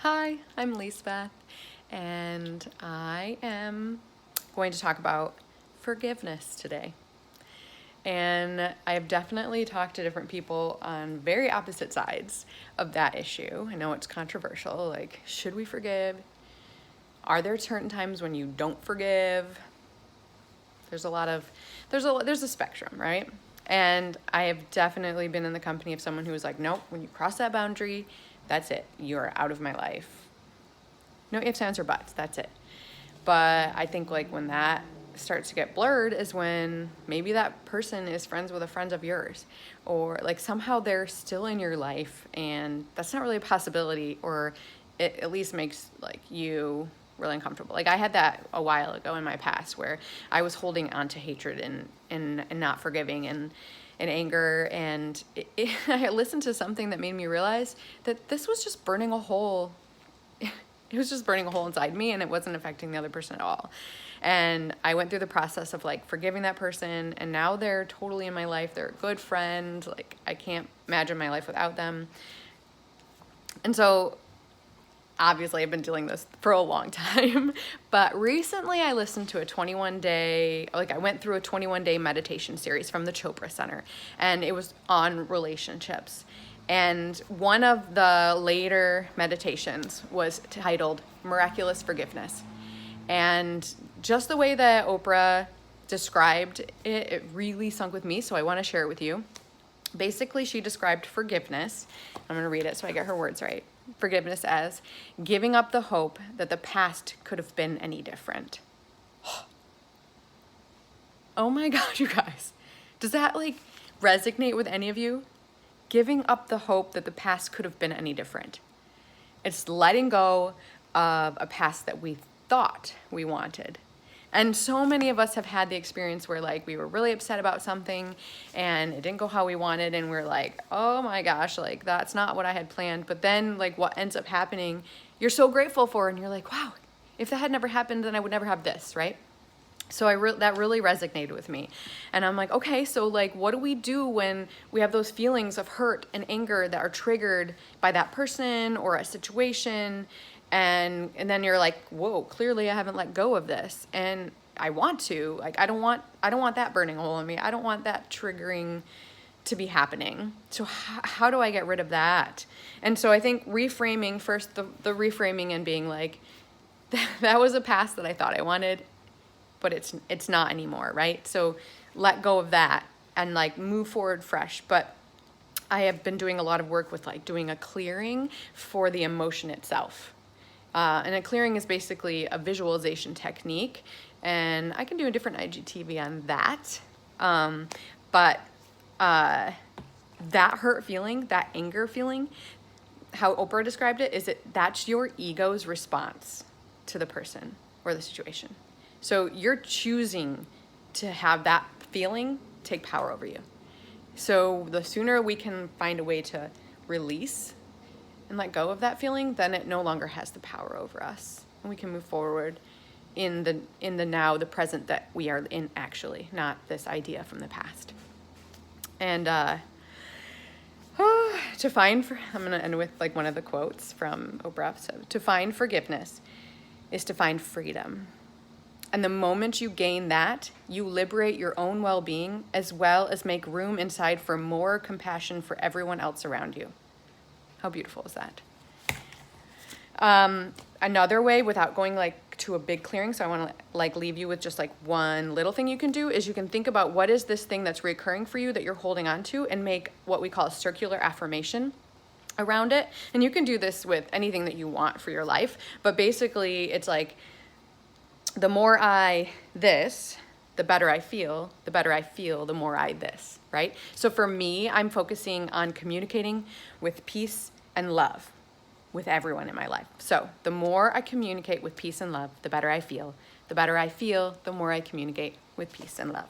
Hi, I'm Lisbeth, and I am going to talk about forgiveness today. And I've definitely talked to different people on very opposite sides of that issue. I know it's controversial, like, should we forgive? Are there certain times when you don't forgive? There's a spectrum, right? And I have definitely been in the company of someone who was like, nope, when you cross that boundary, that's it. You're out of my life. No ifs, ands, or buts. That's it. But I think like when that starts to get blurred is when maybe that person is friends with a friend of yours, or like somehow they're still in your life, and that's not really a possibility, or it at least makes like you really uncomfortable. Like I had that a while ago in my past where I was holding on to hatred and not forgiving and anger, and I listened to something that made me realize that this was just burning a hole. It was just burning a hole inside me, and it wasn't affecting the other person at all. And I went through the process of like forgiving that person, and now they're totally in my life. They're a good friend. Like I can't imagine my life without them. And so obviously I've been doing this for a long time, but recently I listened to I went through a 21-day meditation series from the Chopra Center, and it was on relationships. And one of the later meditations was titled Miraculous Forgiveness. And just the way that Oprah described it, it really sunk with me, so I want to share it with you. Basically, she described forgiveness. I'm going to read it so I get her words right. Forgiveness as giving up the hope that the past could have been any different. Oh my God, you guys. Does that like resonate with any of you? Giving up the hope that the past could have been any different. It's letting go of a past that we thought we wanted. And so many of us have had the experience where like we were really upset about something and it didn't go how we wanted, and we're like, oh my gosh, like that's not what I had planned. But then like what ends up happening, you're so grateful for, and you're like, wow, if that had never happened, then I would never have this, right? So that really resonated with me. And I'm like, okay, so like what do we do when we have those feelings of hurt and anger that are triggered by that person or a situation? And then you're like, whoa, clearly I haven't let go of this. And I want to, like, I don't want that burning a hole in me. I don't want that triggering to be happening. So how do I get rid of that? And so I think reframing first, the reframing and being like, that was a past that I thought I wanted, but it's not anymore, right? So let go of that and like move forward fresh. But I have been doing a lot of work with like doing a clearing for the emotion itself. And a clearing is basically a visualization technique, and I can do a different IGTV on that. But that hurt feeling, that anger feeling, how Oprah described it, is that's your ego's response to the person or the situation. So you're choosing to have that feeling take power over you. So the sooner we can find a way to release and let go of that feeling, then it no longer has the power over us. And we can move forward in the now, the present that we are in actually, not this idea from the past. And I'm going to end with like one of the quotes from Oprah. So, to find forgiveness is to find freedom. And the moment you gain that, you liberate your own well-being as well as make room inside for more compassion for everyone else around you. How beautiful is that? Another way, without going like to a big clearing, so I want to like leave you with just like one little thing you can do, is you can think about what is this thing that's recurring for you that you're holding on to, and make what we call a circular affirmation around it. And you can do this with anything that you want for your life, but basically it's like, the more I this, the better I feel, the better I feel, the more I this, right? So for me, I'm focusing on communicating with peace and love with everyone in my life. So the more I communicate with peace and love, the better I feel. The better I feel, the more I communicate with peace and love.